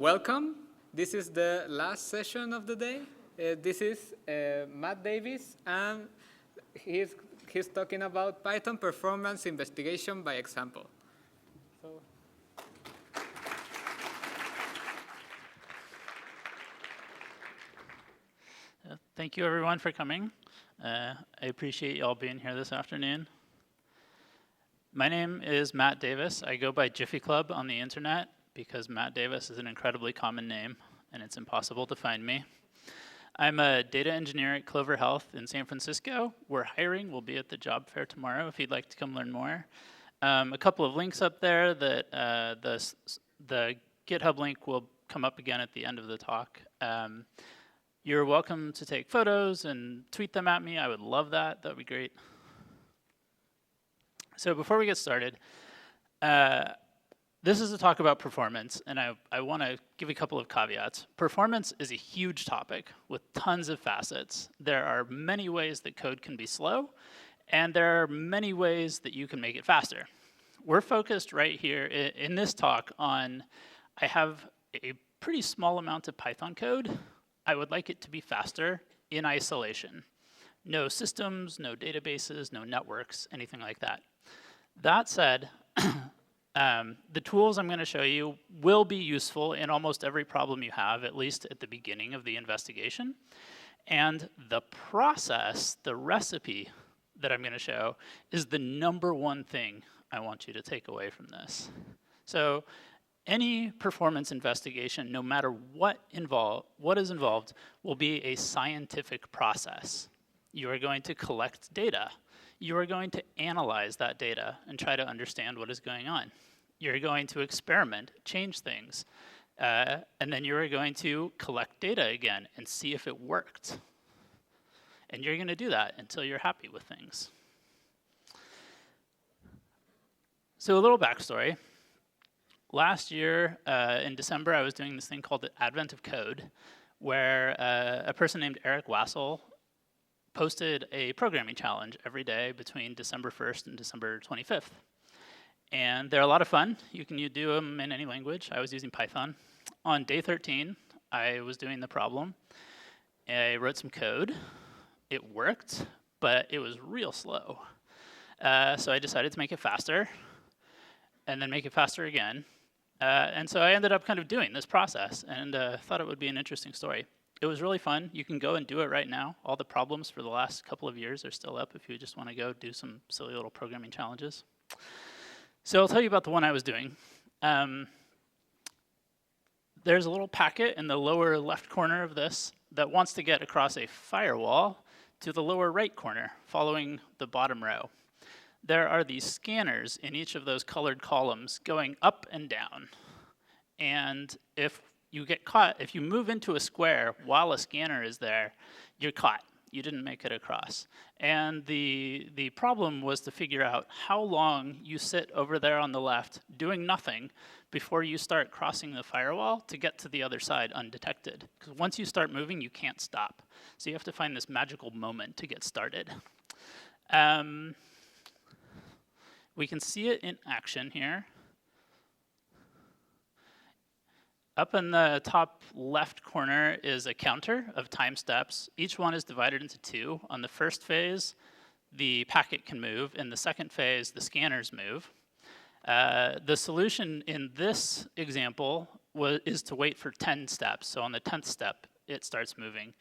Welcome. This is the last session of the day. This is Matt Davis, and he's talking about Python performance investigation by example. So. Thank you, everyone, for coming. I appreciate you all being here this afternoon. My name is Matt Davis. I go by Jiffy Club on the internet because Matt Davis is an incredibly common name, and it's impossible to find me. I'm a data engineer at Clover Health in San Francisco. We're hiring. We'll be at the job fair tomorrow if you'd like to come learn more. A couple of links up there. That the GitHub link will come up again at the end of the talk. You're welcome to take photos and tweet them at me. I would love that. That would be great. So before we get started, this is a talk about performance, and I want to give a couple of caveats. Performance is a huge topic with tons of facets. There are many ways that code can be slow, and there are many ways that you can make it faster. We're focused right here in this talk on, I have a pretty small amount of Python code. I would like it to be faster in isolation. No systems, no databases, no networks, anything like that. That said, the tools I'm going to show you will be useful in almost every problem you have, at least at the beginning of the investigation. And the process, the recipe that I'm going to show, is the #1 thing I want you to take away from this. So any performance investigation, no matter what is involved, will be a scientific process. You are going to collect data. You are going to analyze that data and try to understand what is going on. You're going to experiment, change things, and then you're going to collect data again and see if it worked. And you're going to do that until you're happy with things. So a little backstory. Last year, in December, I was doing this thing called the Advent of Code, where a person named Eric Wassel posted a programming challenge every day between December 1st and December 25th. And they're a lot of fun. You can do them in any language. I was using Python. On day 13, I was doing the problem. I wrote some code. It worked, but it was real slow. So I decided to make it faster, and then make it faster again. And so I ended up kind of doing this process, and thought it would be an interesting story. It was really fun. You can go and do it right now. All the problems for the last couple of years are still up if you just want to go do some silly little programming challenges. So I'll tell you about the one I was doing. There's a little packet in the lower left corner of this that wants to get across a firewall to the lower right corner, following the bottom row. There are these scanners in each of those colored columns going up and down. And if you get caught, if you move into a square while a scanner is there, you're caught. You didn't make it across. And the problem was to figure out how long you sit over there on the left doing nothing before you start crossing the firewall to get to the other side undetected. Because once you start moving, you can't stop. So you have to find this magical moment to get started. We can see it in action here. Up in the top left corner is a counter of time steps. Each one is divided into 2. On the first phase, the packet can move. In the second phase, the scanners move. The solution in this example is to wait for 10 steps. So on the 10th step, it starts moving.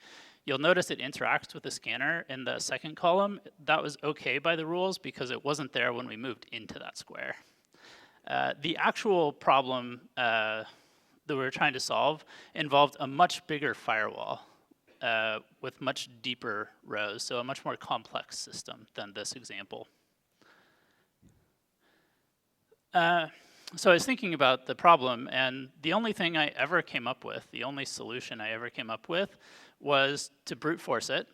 You'll notice it interacts with the scanner in the second column. That was okay by the rules because it wasn't there when we moved into that square. The actual problem that we were trying to solve involved a much bigger firewall with much deeper rows, so a much more complex system than this example. So I was thinking about the problem, and the only thing I ever came up with, the only solution I ever came up with, was to brute force it,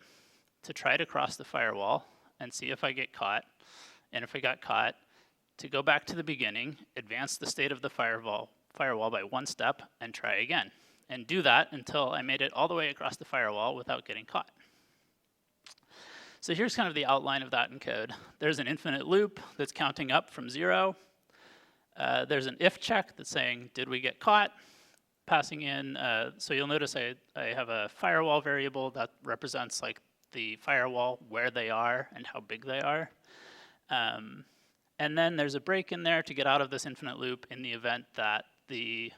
to try to cross the firewall and see if I get caught. And if I got caught, to go back to the beginning, advance the state of the firewall by 1 step, and try again. And do that until I made it all the way across the firewall without getting caught. So here's kind of the outline of that in code. There's an infinite loop that's counting up from 0. There's an if check that's saying, did we get caught? passing in, so you'll notice I have a firewall variable that represents like the firewall, where they are and how big they are. And then there's a break in there to get out of this infinite loop in the event that the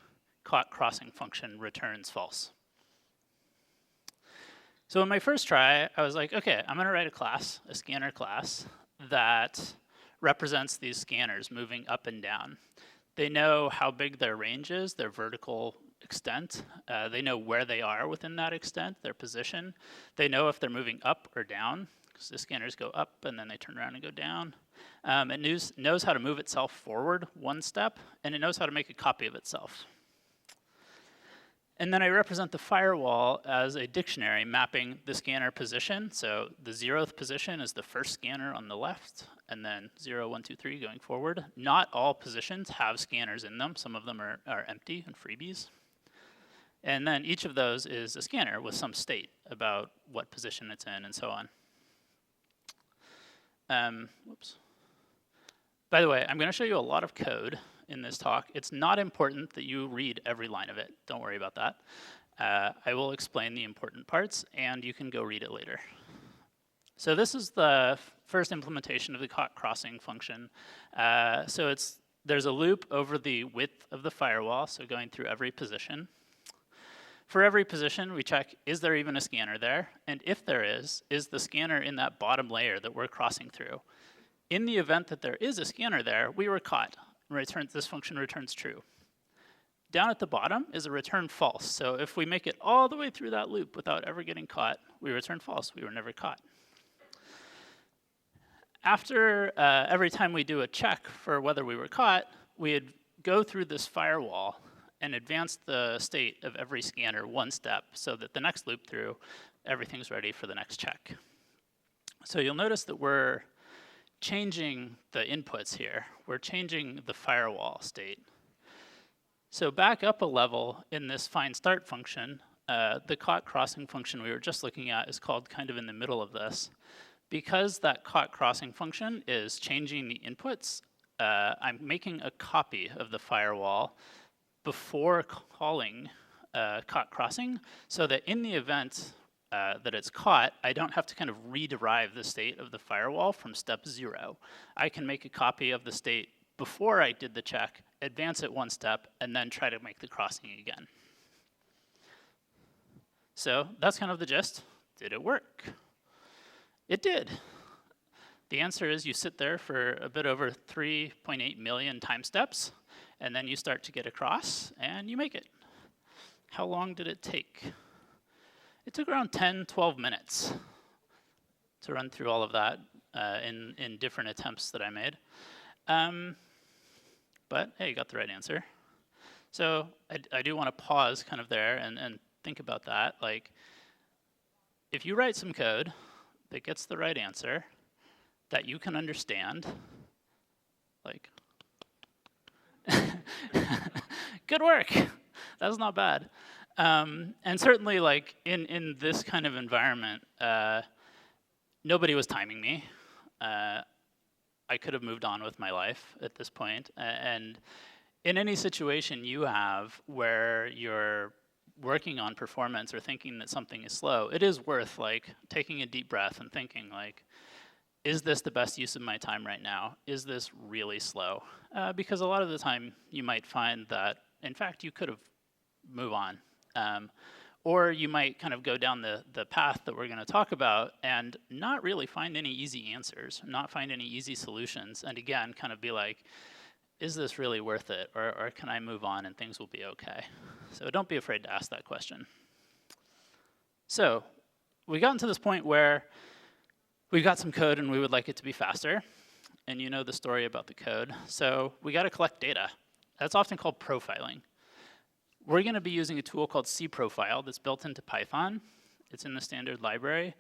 caught crossing function returns false. So in my first try, I was like, okay, I'm gonna write a class, a scanner class, that represents these scanners moving up and down. They know how big their range is, their vertical extent. They know where they are within that extent, their position. They know if they're moving up or down, because the scanners go up and then they turn around and go down. It knows how to move itself forward one step, and it knows how to make a copy of itself. And then I represent the firewall as a dictionary mapping the scanner position. So the 0th position is the first scanner on the left, and then 0, 1, 2, 3 going forward. Not all positions have scanners in them. Some of them are empty and freebies. And then each of those is a scanner with some state about what position it's in and so on. Whoops. By the way, I'm going to show you a lot of code in this talk. It's not important that you read every line of it. Don't worry about that. I will explain the important parts, and you can go read it later. So this is the first implementation of the caught crossing function. So there's a loop over the width of the firewall, so going through every position. For every position, we check, is there even a scanner there? And if there is the scanner in that bottom layer that we're crossing through? In the event that there is a scanner there, we were caught. This function returns true. Down at the bottom is a return false. So if we make it all the way through that loop without ever getting caught, we return false. We were never caught. After every time we do a check for whether we were caught, we'd go through this firewall and advance the state of every scanner one step so that the next loop through, everything's ready for the next check. So you'll notice that we're changing the inputs here. We're changing the firewall state. So back up a level in this find start function, the caught crossing function we were just looking at is called kind of in the middle of this. Because that caught crossing function is changing the inputs, I'm making a copy of the firewall before calling caught crossing, so that in the event that it's caught, I don't have to kind of rederive the state of the firewall from step 0. I can make a copy of the state before I did the check, advance it one step, and then try to make the crossing again. So that's kind of the gist. Did it work? It did. The answer is you sit there for a bit over 3.8 million time steps, and then you start to get across, and you make it. How long did it take? It took around 10, 12 minutes to run through all of that in different attempts that I made. But hey, you got the right answer. So I do want to pause kind of there and think about that. Like, if you write some code that gets the right answer, that you can understand, like, good work. That's not bad. And certainly, like, in this kind of environment, nobody was timing me. I could have moved on with my life at this point. And in any situation you have where you're working on performance or thinking that something is slow, it is worth, like, taking a deep breath and thinking, like, is this the best use of my time right now? Is this really slow? Because a lot of the time you might find that, in fact, you could have moved on. Or you might kind of go down the path that we're going to talk about and not really find any easy answers, not find any easy solutions, and again, kind of be like, is this really worth it? Or can I move on and things will be okay? So don't be afraid to ask that question. So we gotten to this point where we've got some code and we would like it to be faster. And you know the story about the code. So we got to collect data. That's often called profiling. We're going to be using a tool called cprofile that's built into Python. It's in the standard library.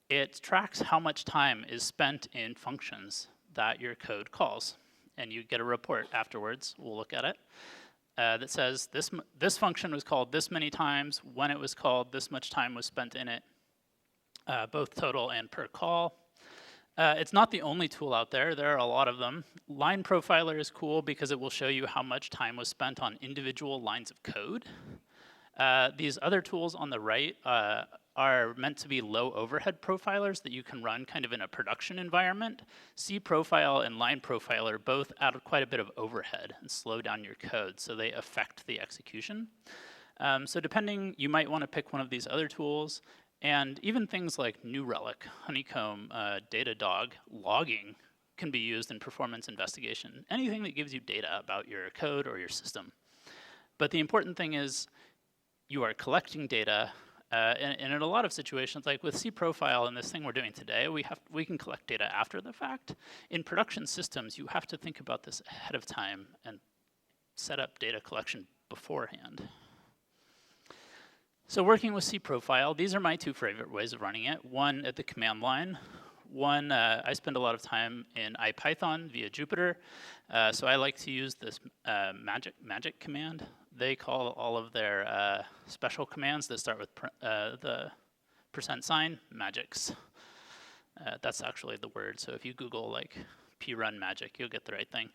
It tracks how much time is spent in functions that your code calls. And you get a report afterwards. We'll look at it. That says this function was called this many times. When it was called, this much time was spent in it, both total and per call. It's not the only tool out there. There are a lot of them. Line Profiler is cool because it will show you how much time was spent on individual lines of code. These other tools on the right are meant to be low overhead profilers that you can run kind of in a production environment. cProfile and line profiler both add quite a bit of overhead and slow down your code, so they affect the execution. So depending, you might want to pick one of these other tools, and even things like New Relic, Honeycomb, Datadog, logging can be used in performance investigation. Anything that gives you data about your code or your system. But the important thing is you are collecting data, and in a lot of situations, like with cProfile and this thing we're doing today, we can collect data after the fact. In production systems, you have to think about this ahead of time and set up data collection beforehand. So working with cProfile, these are my two favorite ways of running it. One at the command line. One, I spend a lot of time in IPython via Jupyter, so I like to use this magic command. They call all of their special commands that start with the %, magics. That's actually the word, so if you Google like prun magic, you'll get the right thing.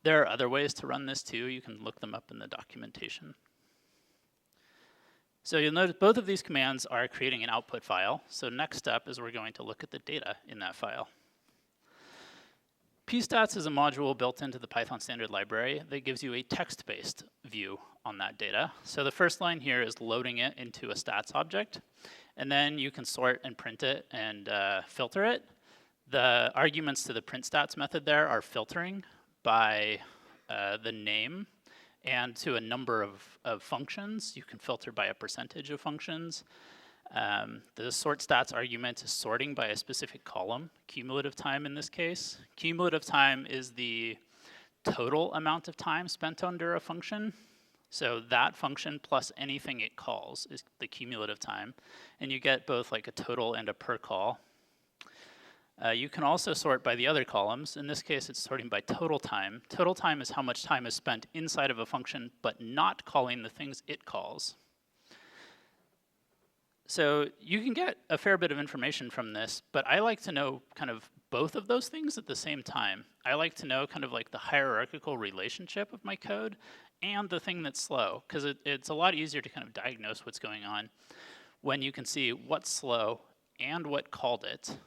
There are other ways to run this too. You can look them up in the documentation. So you'll notice both of these commands are creating an output file. So next step is we're going to look at the data in that file. pstats is a module built into the Python standard library that gives you a text-based view on that data. So the first line here is loading it into a stats object, and then you can sort and print it and filter it. The arguments to the print stats method there are filtering by the name and to a number of functions. You can filter by a percentage of functions. The sort stats argument is sorting by a specific column, cumulative time in this case. Cumulative time is the total amount of time spent under a function. So that function plus anything it calls is the cumulative time. And you get both like a total and a per call. You can also sort by the other columns. In this case, it's sorting by total time. Total time is how much time is spent inside of a function, but not calling the things it calls. So you can get a fair bit of information from this, but I like to know kind of both of those things at the same time. I like to know kind of like the hierarchical relationship of my code and the thing that's slow, because it's a lot easier to kind of diagnose what's going on when you can see what's slow and what called it,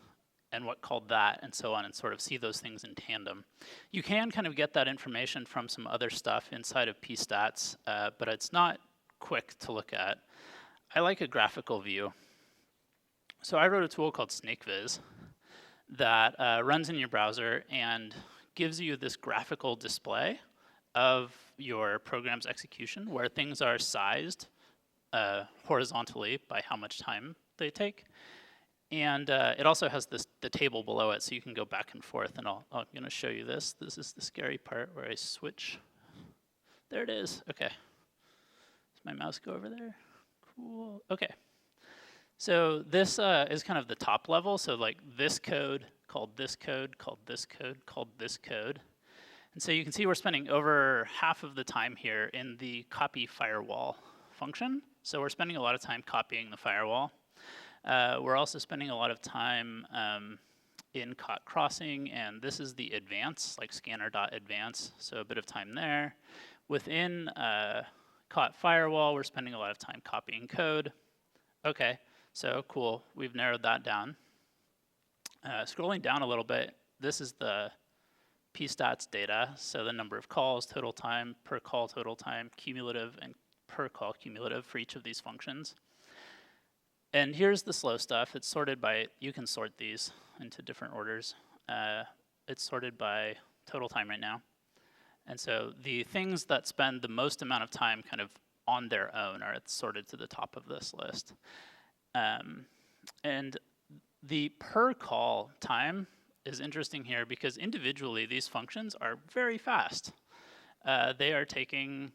and what called that, and so on, and sort of see those things in tandem. You can kind of get that information from some other stuff inside of pstats, but it's not quick to look at. I like a graphical view. So I wrote a tool called SnakeVis that runs in your browser and gives you this graphical display of your program's execution, where things are sized horizontally by how much time they take. And it also has the table below it, so you can go back and forth. And I'm going to show you this. This is the scary part where I switch. There it is. OK. Does my mouse go over there? Cool. OK. So this is kind of the top level. So like this code called this code, called this code, called this code. And so you can see we're spending over half of the time here in the copy firewall function. So we're spending a lot of time copying the firewall. We're also spending a lot of time in Crossing, and this is the advance, like scanner.advance, so a bit of time there. Within Firewall, we're spending a lot of time copying code. OK, so cool, we've narrowed that down. Scrolling down a little bit, this is the pstats data, so the number of calls, total time, per call total time, cumulative, and per call cumulative for each of these functions. And here's the slow stuff. It's sorted by, you can sort these into different orders. It's sorted by total time right now. And so the things that spend the most amount of time kind of on their own are sorted to the top of this list. And the per call time is interesting here because individually these functions are very fast. They are taking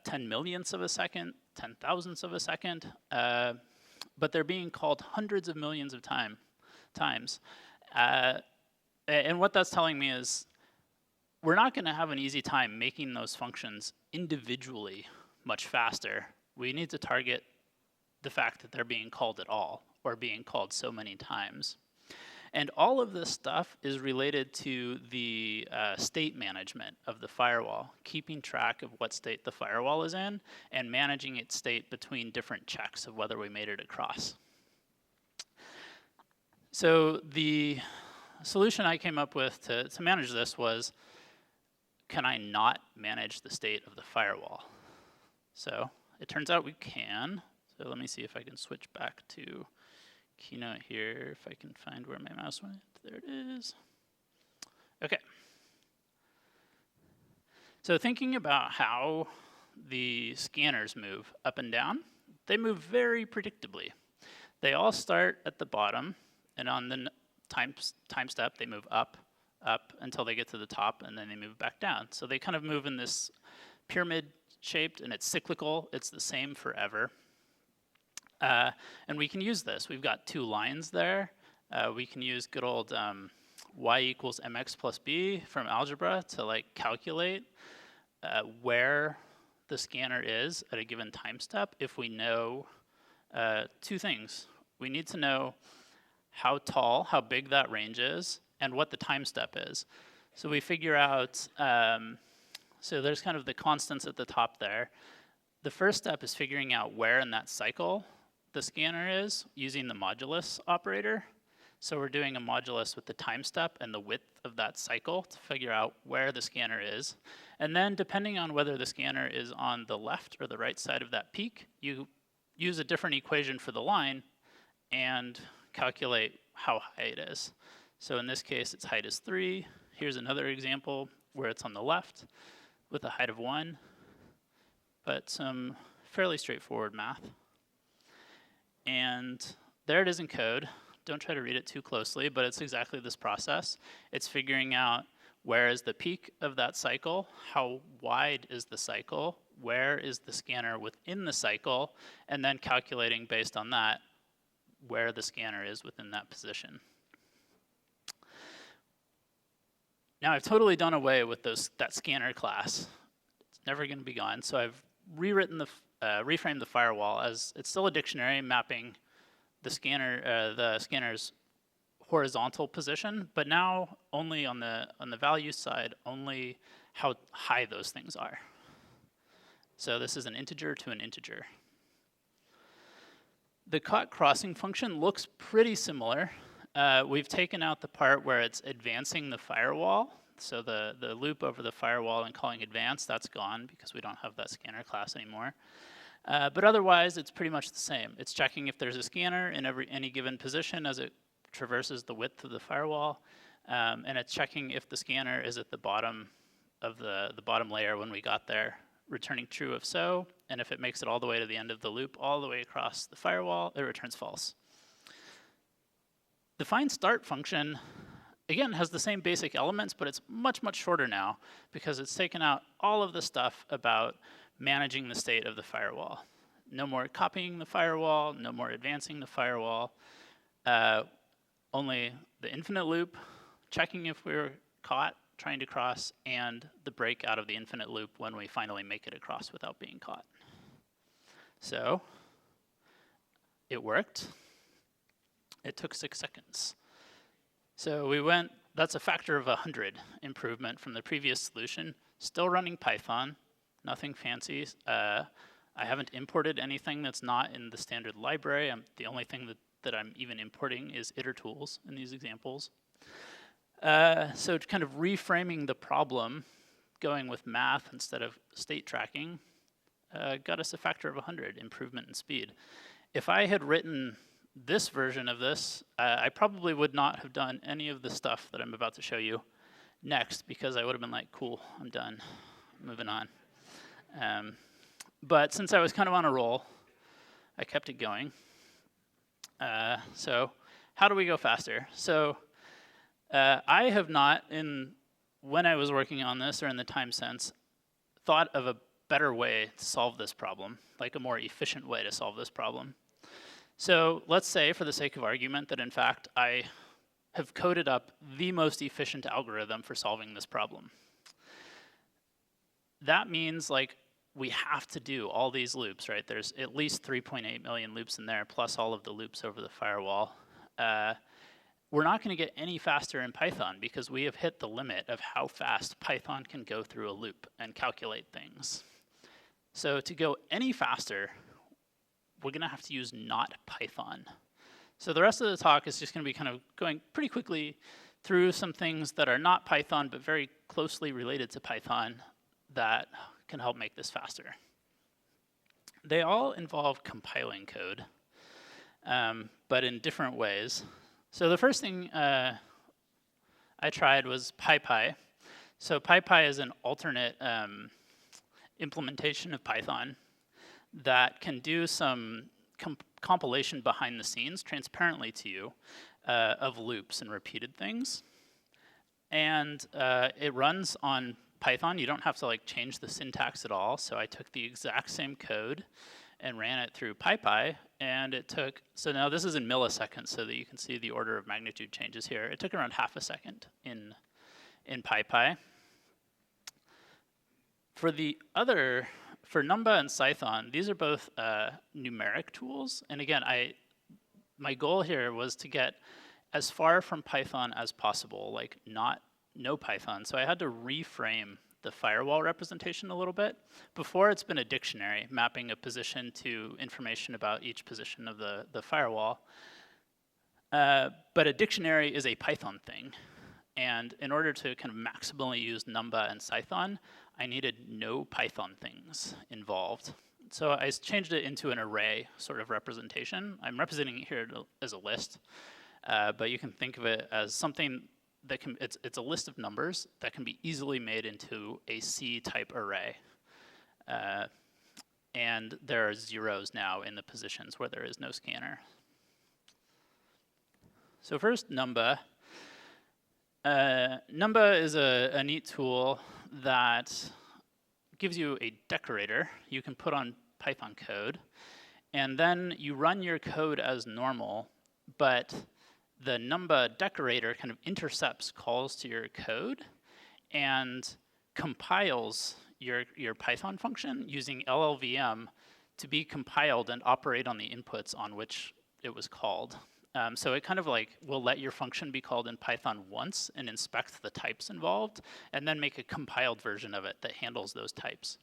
10 millionths of a second, 10 thousandths of a second. But they're being called hundreds of millions of times. And what that's telling me is we're not going to have an easy time making those functions individually much faster. We need to target the fact that they're being called at all or being called so many times. And all of this stuff is related to the state management of the firewall, keeping track of what state the firewall is in and managing its state between different checks of whether we made it across. So the solution I came up with to manage this was, can I not manage the state of the firewall? So it turns out we can. So let me see if I can switch back to Keynote here, if I can find where my mouse went. There it is. Okay. So thinking about how the scanners move up and down, they move very predictably. They all start at the bottom, and on the time step, they move up until they get to the top, and then they move back down. So they kind of move in this pyramid shaped, and it's cyclical. It's the same forever. And we can use this. We've got two lines there. We can use good old y equals mx plus b from algebra to like calculate where the scanner is at a given time step if we know two things. We need to know how tall, how big that range is, and what the time step is. So we figure out, so there's kind of the constants at the top there. The first step is figuring out where in that cycle the scanner is using the modulus operator. So we're doing a modulus with the time step and the width of that cycle to figure out where the scanner is. And then depending on whether the scanner is on the left or the right side of that peak, you use a different equation for the line and calculate how high it is. So in this case, its height is 3. Here's another example where it's on the left with a height of 1, but some fairly straightforward math. And there it is in code. Don't try to read it too closely, but it's exactly this process. It's figuring out where is the peak of that cycle, how wide is the cycle, where is the scanner within the cycle, and then calculating based on that where the scanner is within that position. Now I've totally done away with that scanner class. It's never going to be gone, so I've rewritten reframed the firewall as it's still a dictionary mapping the scanner's horizontal position, but now only on the value side, only how high those things are. So this is an integer to an integer. The caught crossing function looks pretty similar. We've taken out the part where it's advancing the firewall. So the loop over the firewall and calling advance, that's gone because we don't have that scanner class anymore. But otherwise, it's pretty much the same. It's checking if there's a scanner in any given position as it traverses the width of the firewall, and it's checking if the scanner is at the bottom of the bottom layer when we got there, returning true if so, and if it makes it all the way to the end of the loop, all the way across the firewall, it returns false. The find start function, again, has the same basic elements, but it's much, much shorter now because it's taken out all of the stuff about managing the state of the firewall. No more copying the firewall, no more advancing the firewall, only the infinite loop, checking if we're caught trying to cross, and the break out of the infinite loop when we finally make it across without being caught. So it worked. It took 6 seconds. So we went, that's a factor of 100 improvement from the previous solution, still running Python. Nothing fancy. I haven't imported anything that's not in the standard library. The only thing that I'm even importing is itertools in these examples. So kind of reframing the problem, going with math instead of state tracking, got us a factor of 100 improvement in speed. If I had written this version of this, I probably would not have done any of the stuff that I'm about to show you next because I would have been like, cool, I'm done, moving on. But since I was kind of on a roll, I kept it going. So how do we go faster? So I have not, when I was working on this or in the time since, thought of a better way to solve this problem, like a more efficient way to solve this problem. So let's say, for the sake of argument, that in fact I have coded up the most efficient algorithm for solving this problem. That means like we have to do all these loops, right? There's at least 3.8 million loops in there, plus all of the loops over the firewall. we're not going to get any faster in Python because we have hit the limit of how fast Python can go through a loop and calculate things. So to go any faster, we're going to have to use not Python. So the rest of the talk is just going to be kind of going pretty quickly through some things that are not Python but very closely related to Python that can help make this faster. They all involve compiling code, but in different ways. So the first thing I tried was PiPI. So PiPI is an alternate implementation of Python that can do some compilation behind the scenes transparently to you of loops and repeated things. And it runs on Python. You don't have to like change the syntax at all. So I took the exact same code and ran it through PiPI, and it took, so now this is in milliseconds so that you can see the order of magnitude changes here. It took around half a second in PiPI. For the other, for Numba and Scythe, these are both numeric tools. And again, my goal here was to get as far from Python as possible, like no Python. So I had to reframe the firewall representation a little bit. Before, it's been a dictionary, mapping a position to information about each position of the firewall. But a dictionary is a Python thing. And in order to kind of maximally use Numba and Scythe, I needed no Python things involved. So I changed it into an array sort of representation. I'm representing it here as a list, but you can think of it as something that can, it's a list of numbers that can be easily made into a C-type array. And there are zeros now in the positions where there is no scanner. So first, Numba. Numba is a neat tool that gives you a decorator you can put on Python code, and then you run your code as normal, but the Numba decorator kind of intercepts calls to your code and compiles your Python function using LLVM to be compiled and operate on the inputs on which it was called. So it kind of like will let your function be called in Python once and inspect the types involved, and then make a compiled version of it that handles those types.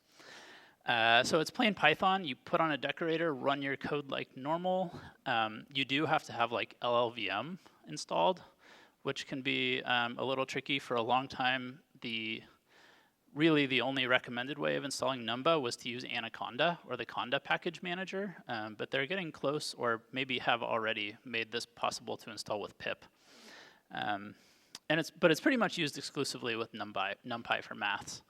So it's plain Python. You put on a decorator, run your code like normal. You do have to have like LLVM installed, which can be a little tricky. For a long time, really the only recommended way of installing Numba was to use Anaconda or the Conda package manager, but they're getting close, or maybe have already made this possible to install with pip. But it's pretty much used exclusively with NumPy for maths.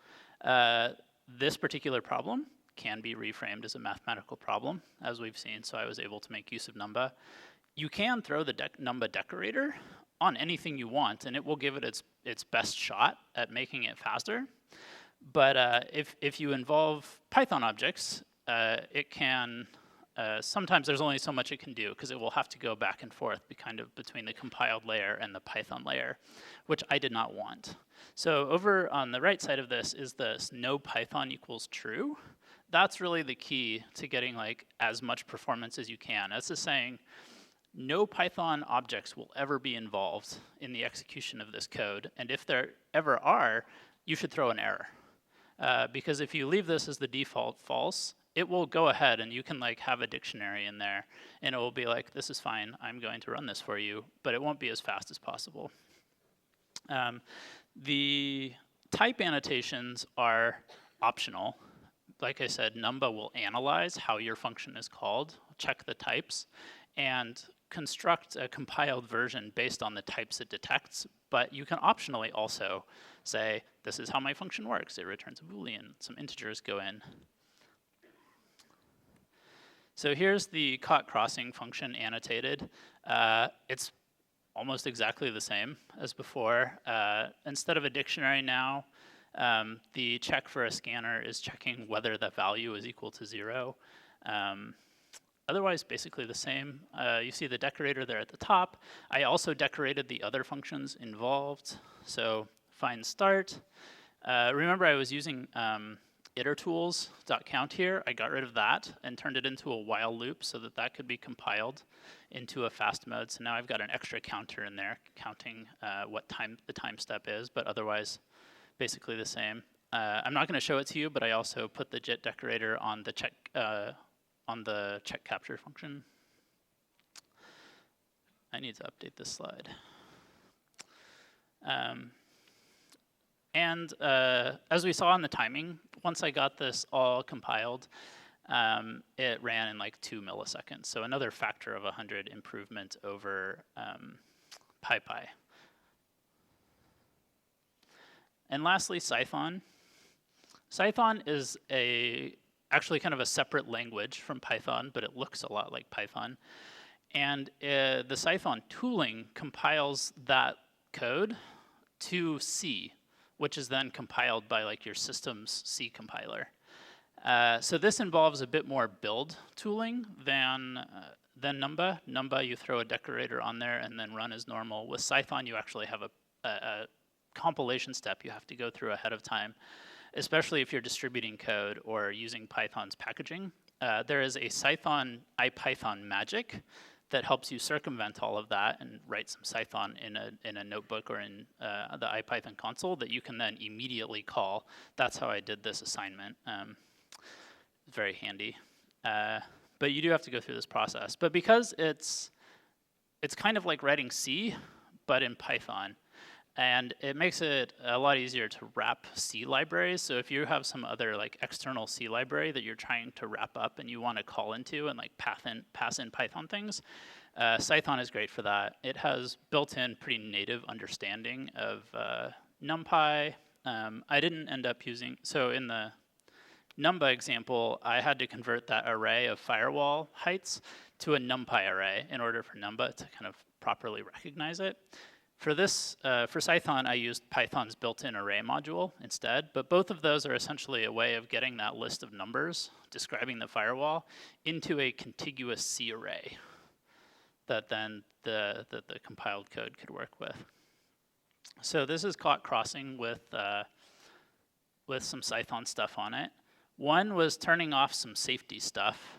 This particular problem can be reframed as a mathematical problem, as we've seen, so I was able to make use of Numba. You can throw the Numba decorator on anything you want, and it will give it its best shot at making it faster. But if you involve Python objects, it can, sometimes there's only so much it can do, because it will have to go back and forth between the compiled layer and the Python layer, which I did not want. So over on the right side of this is this no Python equals true. That's really the key to getting like as much performance as you can. That's just saying no Python objects will ever be involved in the execution of this code. And if there ever are, you should throw an error. Because if you leave this as the default false, it will go ahead and you can like have a dictionary in there, and it will be like, this is fine, I'm going to run this for you, but it won't be as fast as possible. The type annotations are optional. Like I said, Numba will analyze how your function is called, check the types, and construct a compiled version based on the types it detects. But you can optionally also say, this is how my function works. It returns a Boolean, some integers go in. So here's the caught crossing function annotated. It's almost exactly the same as before. Instead of a dictionary now, the check for a scanner is checking whether the value is equal to 0. Otherwise, basically the same. You see the decorator there at the top. I also decorated the other functions involved. So find start. Remember, I was using itertools.count here, I got rid of that and turned it into a while loop so that that could be compiled into a fast mode. So now I've got an extra counter in there counting what time the time step is, but otherwise basically the same. I'm not going to show it to you, but I also put the JIT decorator on the check capture function. I need to update this slide. As we saw in the timing, once I got this all compiled, it ran in like 2 milliseconds. So another factor of 100 improvement over PiPi. And lastly, Scythe. Scythe is actually kind of a separate language from Python, but it looks a lot like Python. And the Scythe tooling compiles that code to C, which is then compiled by like your system's C compiler. So this involves a bit more build tooling than Numba. Numba, you throw a decorator on there and then run as normal. With Scythe, you actually have a compilation step you have to go through ahead of time, especially if you're distributing code or using Python's packaging. There is a Scythe IPython magic that helps you circumvent all of that and write some Scythe in a notebook or in the IPython console that you can then immediately call. That's how I did this assignment. Very handy. But you do have to go through this process. But because it's kind of like writing C, but in Python, and it makes it a lot easier to wrap C libraries. So if you have some other like external C library that you're trying to wrap up and you want to call into and like pass in Python things, Scythe is great for that. It has built-in pretty native understanding of NumPy. I didn't end up using, so in the Numba example, I had to convert that array of firewall heights to a NumPy array in order for Numba to kind of properly recognize it. For this, for Scythe, I used Python's built-in array module instead, but both of those are essentially a way of getting that list of numbers describing the firewall into a contiguous C array that then the compiled code could work with. So this is caught crossing with some Scythe stuff on it. One was turning off some safety stuff.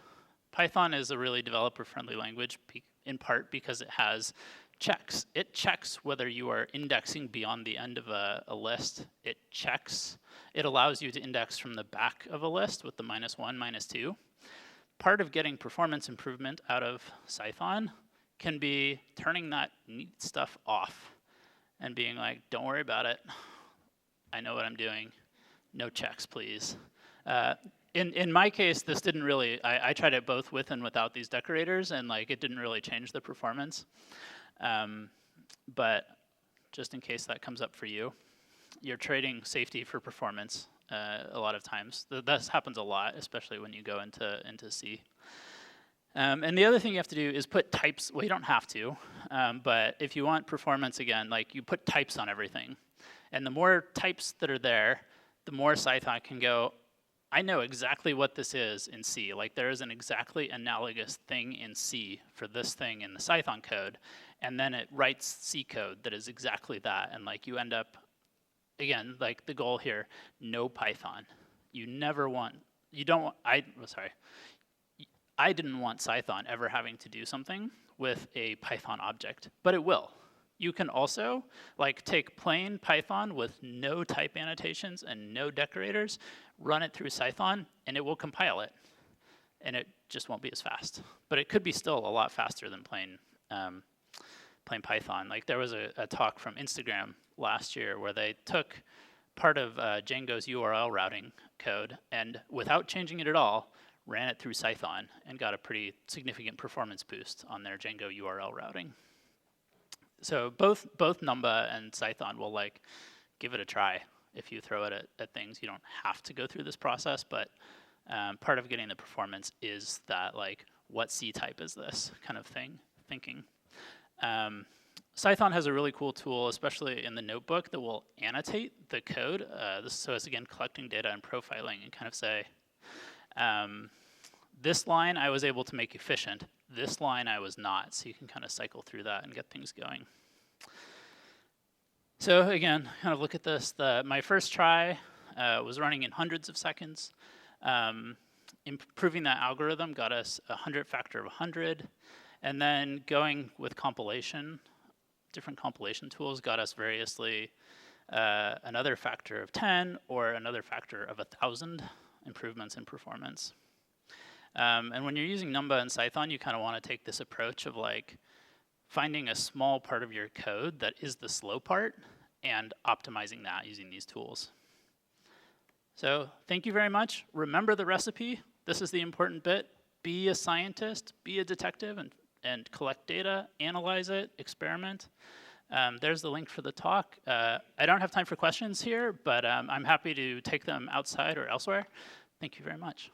Python is a really developer-friendly language in part because it has checks. It checks whether you are indexing beyond the end of a list. It allows you to index from the back of a list with the -1, -2. Part of getting performance improvement out of Scythe can be turning that neat stuff off and being like, don't worry about it. I know what I'm doing. No checks, please. In my case, this didn't really, I tried it both with and without these decorators, and like it didn't really change the performance. But just in case that comes up for you, you're trading safety for performance a lot of times. This happens a lot, especially when you go into C. And the other thing you have to do is put types. Well, you don't have to, but if you want performance again, like you put types on everything. And the more types that are there, the more Scythe can go, I know exactly what this is in C. Like there is an exactly analogous thing in C for this thing in the Scythe code. And then it writes C code that is exactly that. And like you end up, again, like the goal here, no Python. You never want, I didn't want Scythe ever having to do something with a Python object, but it will. You can also like take plain Python with no type annotations and no decorators, run it through Scythe, and it will compile it. And it just won't be as fast. But it could be still a lot faster than plain Python. Like there was a talk from Instagram last year where they took part of Django's URL routing code and without changing it at all, ran it through Scythe and got a pretty significant performance boost on their Django URL routing. So both Numba and Scythe will like give it a try. If you throw it at things, you don't have to go through this process, but part of getting the performance is that like, what C type is this kind of thinking. Scythe has a really cool tool, especially in the notebook, that will annotate the code. So it's again collecting data and profiling and kind of say, this line I was able to make efficient, this line I was not. So you can kind of cycle through that and get things going. So again, kind of look at this. My first try, was running in hundreds of seconds. Improving that algorithm got us a 100 factor of 100. And then going with compilation, different compilation tools got us variously another factor of 10 or another factor of 1,000 improvements in performance. And when you're using Numba and Scython, you kind of want to take this approach of like finding a small part of your code that is the slow part and optimizing that using these tools. So thank you very much. Remember the recipe. This is the important bit. Be a scientist, be a detective, and collect data, analyze it, experiment. There's the link for the talk. I don't have time for questions here, but I'm happy to take them outside or elsewhere. Thank you very much.